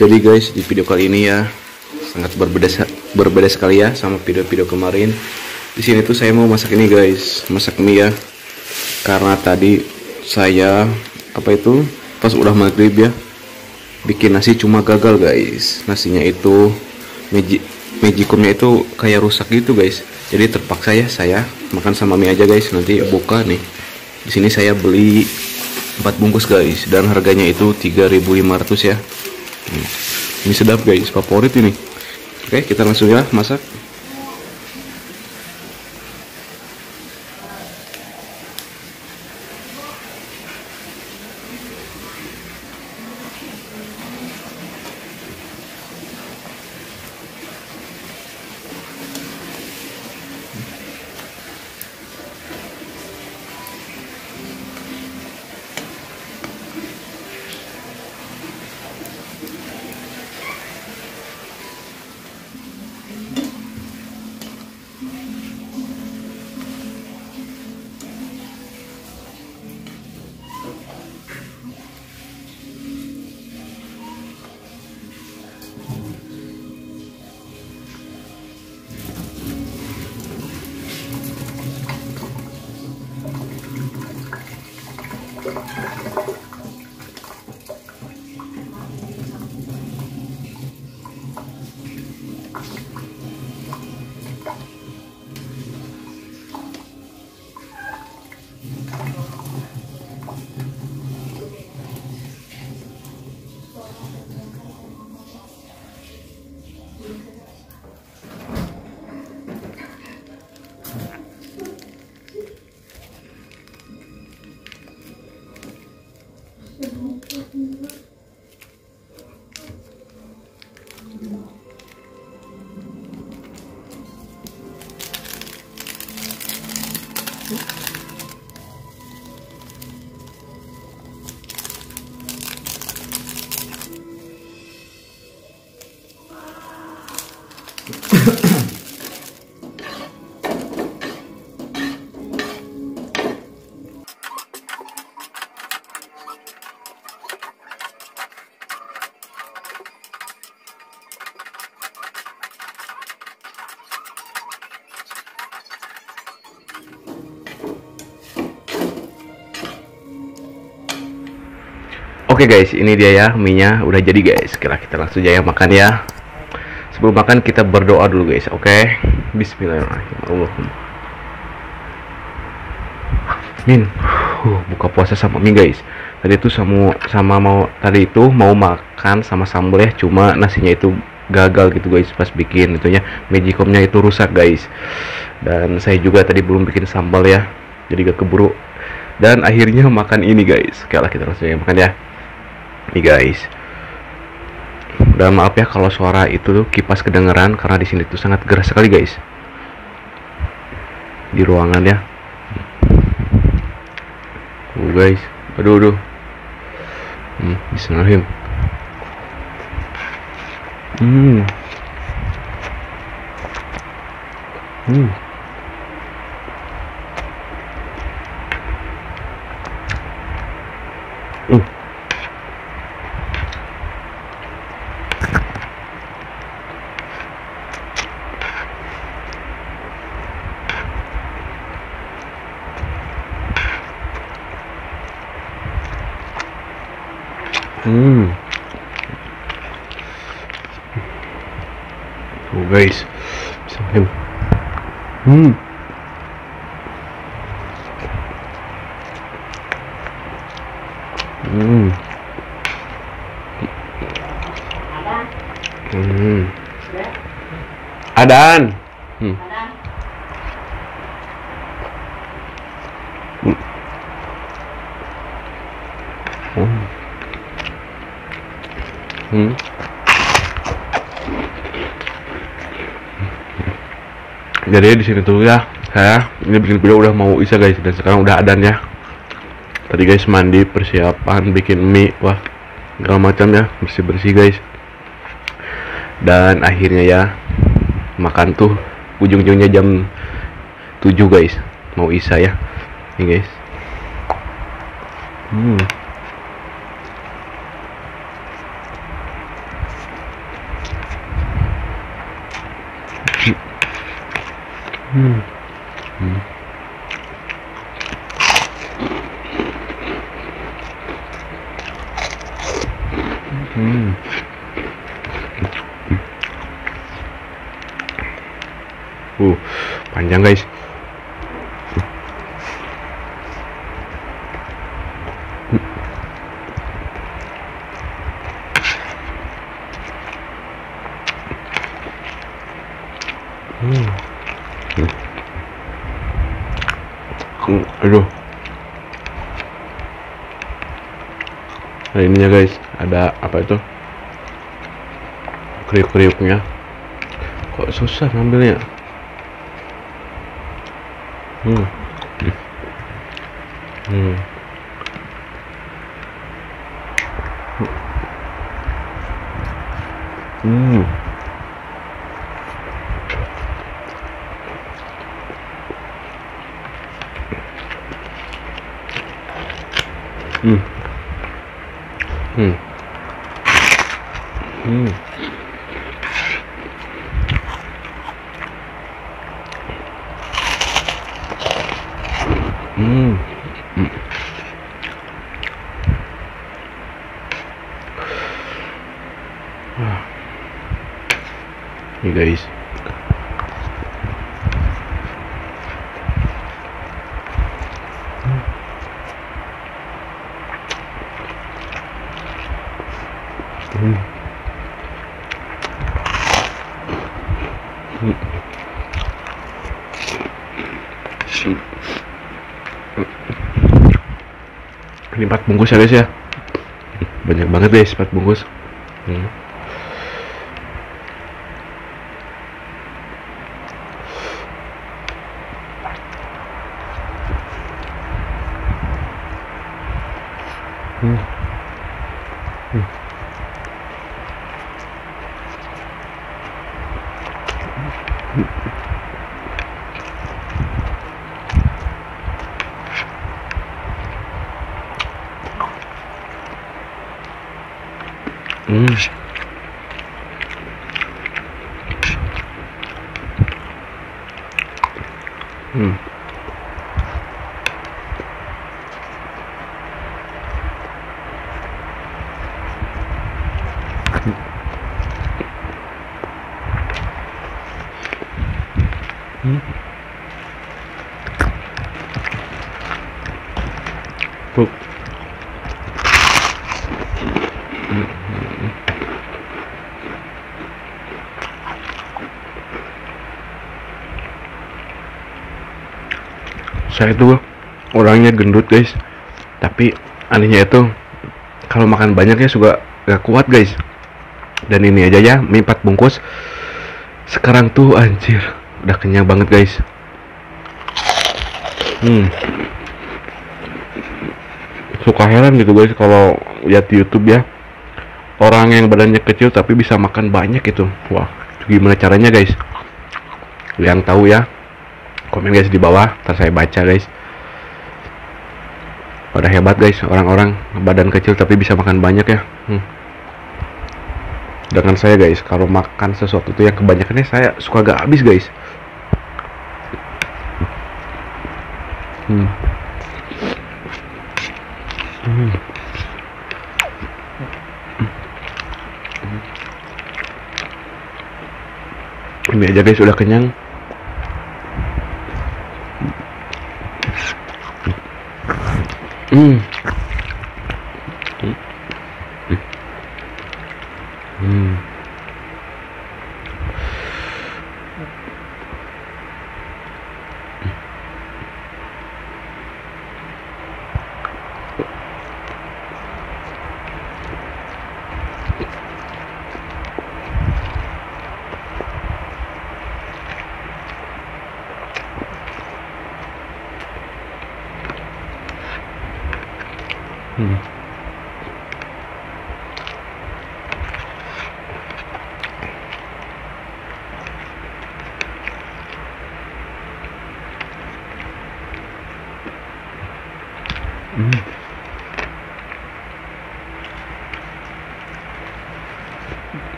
Jadi guys, di video kali ini ya sangat berbeda sekali ya sama video-video kemarin. Di sini tuh saya mau masak ini guys, masak mie ya. Karena tadi saya pas udah maghrib ya bikin nasi cuma gagal guys. Nasinya itu magicomnya itu kayak rusak gitu guys. Jadi terpaksa ya saya makan sama mie aja guys. Nanti buka nih. Di sini saya beli 4 bungkus guys dan harganya itu 3.500 ya. Ini sedap guys, favorit ini. Oke, kita langsung ya masak. Oke guys, ini dia ya mie-nya udah jadi guys. Kita langsung aja makan ya. Sebelum makan kita berdoa dulu guys. Oke. Bismillahirrahmanirrahim. Min. Buka puasa sama mie guys. Tadi itu tadi itu mau makan sama sambal ya, cuma nasinya itu gagal gitu guys pas bikin itunya. Magicomnya itu rusak guys. Dan saya juga tadi belum bikin sambal ya. Jadi gak keburu. Dan akhirnya makan ini guys. Oke lah, kita langsung aja makan ya. Nih guys, dan maaf ya kalau suara itu tuh kipas kedengeran karena di sini tuh sangat geras sekali guys di ruangan ya. Guys, aduh. Bismillahirrahmanirrahim. Tuh guys, bismillahirrahmanirrahim. Adaan. Jadi di sini tuh ya, saya ini bikin video udah mau isya guys, dan sekarang udah adzan ya. Tadi guys mandi, persiapan bikin mie, wah segala macam ya, bersih guys. Dan akhirnya ya makan tuh ujung-ujungnya jam 7 guys, mau isya ya. Nih guys. Hmm. Hmm. Hmm. Panjang guys. Aduh. Nah ininya guys, ada apa itu? Kriuk-kriuknya. Kok susah ngambilnya? Hmm. Hmm. Hmm. Hmm. Hmm. Hmm. Hmm. Hmm. Nih guys. Hmm. Hmm. Ini 4 bungkus ya guys ya. Banyak banget guys 4 bungkus. Hmm. Hmm. Hmm. Hmm. Hmm. Hmm. Tuh. Saya tuh orangnya gendut guys, tapi anehnya itu kalau makan banyak ya suka gak kuat guys. Dan ini aja ya mie 4 bungkus sekarang tuh anjir udah kenyang banget guys. Suka heran gitu guys kalau lihat di YouTube ya, orang yang badannya kecil tapi bisa makan banyak itu. Wah, gimana caranya guys? Yang tahu ya komen guys di bawah, ntar saya baca guys. Pada hebat guys orang-orang badan kecil tapi bisa makan banyak ya. Dengan saya guys, kalau makan sesuatu tuh yang kebanyakannya saya suka gak habis guys. Ini aja guys udah kenyang.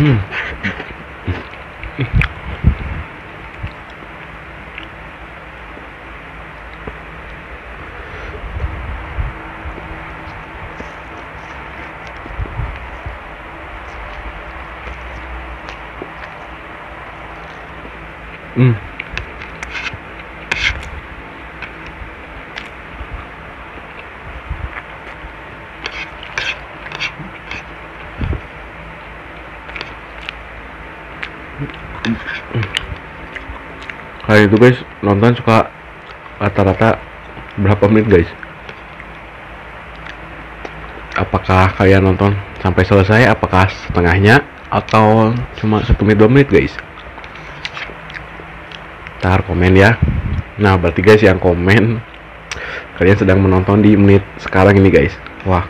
Hmm. Hmm. Kalian itu guys nonton suka rata-rata berapa menit guys? Apakah kalian nonton sampai selesai? Apakah setengahnya atau cuma 1 menit 2 menit guys? Ntar komen ya. Nah berarti guys yang komen kalian sedang menonton di menit sekarang ini guys. Wah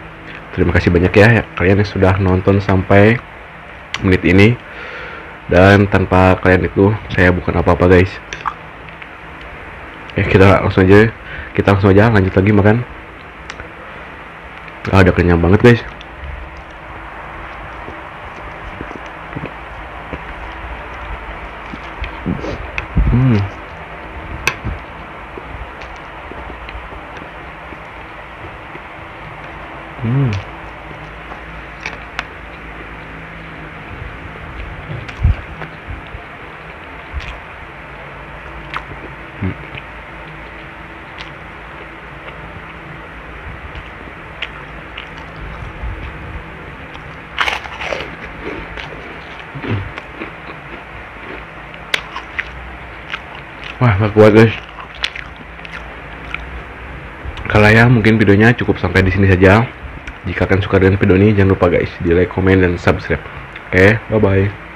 terima kasih banyak ya kalian yang sudah nonton sampai menit ini. Dan tanpa kalian itu saya bukan apa-apa guys. Ya kita langsung aja lanjut lagi makan. Udah kenyang banget guys. Hmm. Hmm. Wah gak kuat guys. Kalau ya mungkin videonya cukup sampai di sini saja. Jika kalian suka dengan video ini jangan lupa guys di like, komen dan subscribe. Oke, bye bye.